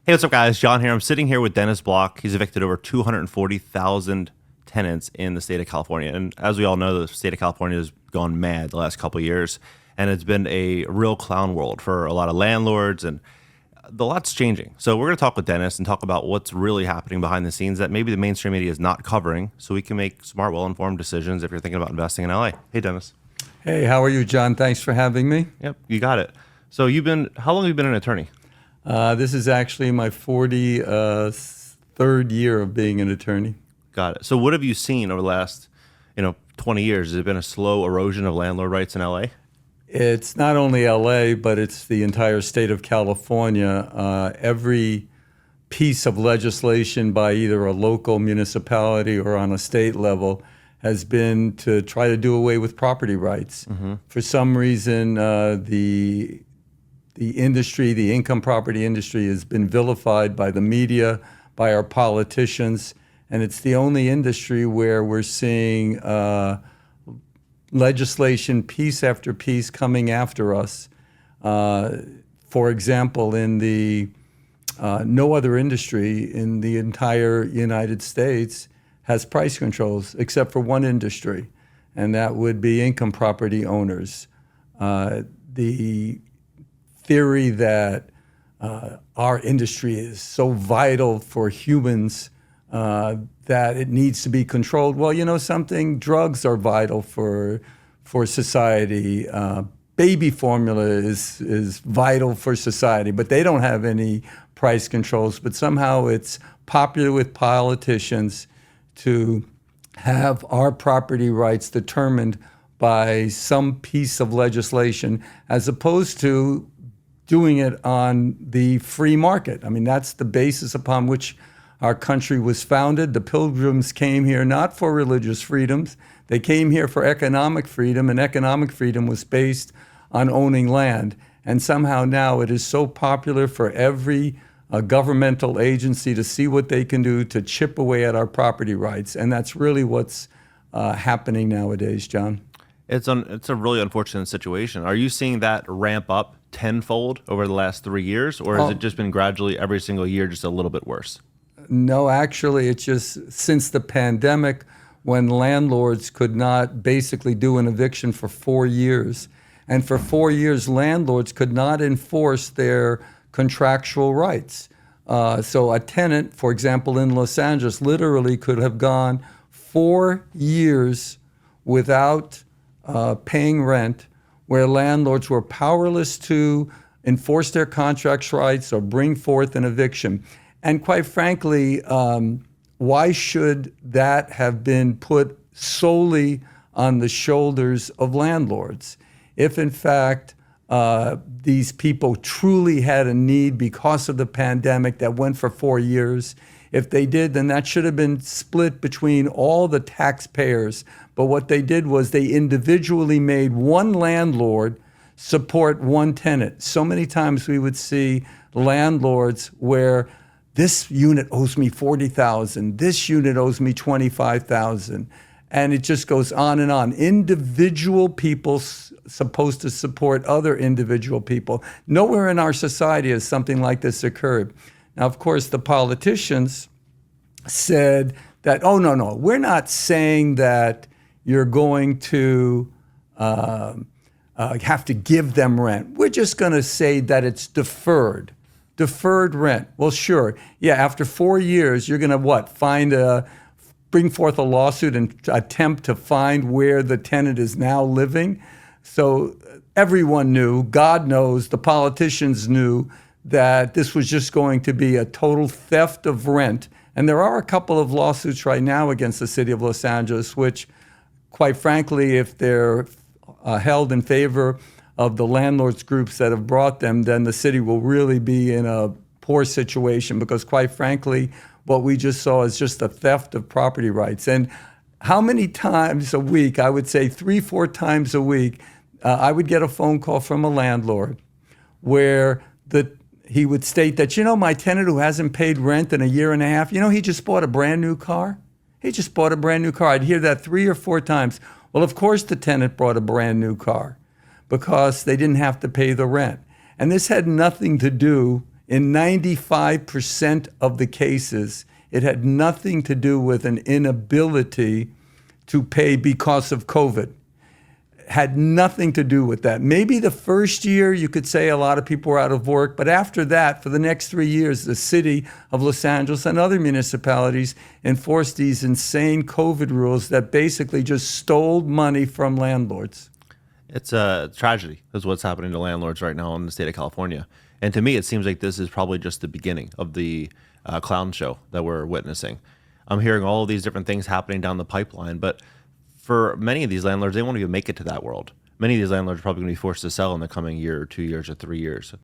Hey, what's up, guys? John here. I'm sitting here with Dennis Block. He's evicted over 240,000 tenants in the state of California. And as we all know, the state of California has gone mad the last couple of years. And it's been a real clown world for a lot of landlords, and the lot's changing. So we're going to talk with Dennis and talk about what's really happening behind the scenes that maybe the mainstream media is not covering, so we can make smart, well-informed decisions if you're thinking about investing in LA. Hey, Dennis. Hey, how are you, John? Thanks for having me. Yep, you got it. So how long have you been an attorney? This is actually my 43rd year of being an attorney. Got it. So what have you seen over the last, 20 years? Has it been a slow erosion of landlord rights in LA? It's not only LA, but it's the entire state of California. Every piece of legislation by either a local municipality or on a state level has been to try to do away with property rights. Mm-hmm. For some reason, the industry, the income property industry, has been vilified by the media, by our politicians, and it's the only industry where we're seeing legislation piece after piece coming after us. For example, in the no other industry in the entire United States has price controls except for one industry, and that would be income property owners. The theory that our industry is so vital for humans that it needs to be controlled. Well, you know something? Drugs are vital for society. Baby formula is vital for society, but they don't have any price controls. But somehow it's popular with politicians to have our property rights determined by some piece of legislation as opposed to doing it on the free market. I mean, that's the basis upon which our country was founded. The Pilgrims came here not for religious freedoms. They came here for economic freedom, and economic freedom was based on owning land. And somehow now it is so popular for every governmental agency to see what they can do to chip away at our property rights. And that's really what's happening nowadays, John. It's a really unfortunate situation. Are you seeing that ramp up tenfold over the last 3 years, or has it just been gradually every single year just a little bit worse? No, actually, it's just since the pandemic, when landlords could not basically do an eviction for 4 years. And for 4 years, landlords could not enforce their contractual rights. So a tenant, for example, in Los Angeles, literally could have gone 4 years without paying rent, where landlords were powerless to enforce their contracts rights or bring forth an eviction. And quite frankly, why should that have been put solely on the shoulders of landlords? If in fact these people truly had a need because of the pandemic that went for 4 years, if they did, then that should have been split between all the taxpayers. But what they did was they individually made one landlord support one tenant. So many times we would see landlords where this unit owes me $40,000, this unit owes me $25,000, and it just goes on and on. Individual people supposed to support other individual people. Nowhere in our society has something like this occurred. Now, of course, the politicians said that, oh, no, we're not saying that you're going to have to give them rent. We're just going to say that it's deferred rent. Well, sure. Yeah, after 4 years, you're going to bring forth a lawsuit and attempt to find where the tenant is now living. So everyone knew, God knows, the politicians knew that this was just going to be a total theft of rent. And there are a couple of lawsuits right now against the city of Los Angeles, which, quite frankly, if they're held in favor of the landlords groups that have brought them, then the city will really be in a poor situation because, quite frankly, what we just saw is just a theft of property rights. And how many times a week, I would say 3-4 times a week, I would get a phone call from a landlord where he would state that, my tenant who hasn't paid rent in a year and a half, he just bought a brand new car. He just bought a brand new car. I'd hear that 3 or 4 times. Well, of course the tenant bought a brand new car because they didn't have to pay the rent. And this had nothing to do In 95% of the cases, it had nothing to do with an inability to pay because of COVID. Had nothing to do with that. Maybe the first year you could say a lot of people were out of work, but after that, for the next 3 years, the city of Los Angeles and other municipalities enforced these insane COVID rules that basically just stole money from landlords. It's a tragedy is what's happening to landlords right now in the state of California. And to me, it seems like this is probably just the beginning of the clown show that we're witnessing. I'm hearing all of these different things happening down the pipeline, but for many of these landlords, they won't even make it to that world. Many of these landlords are probably going to be forced to sell in the coming year or 2 years or 3 years.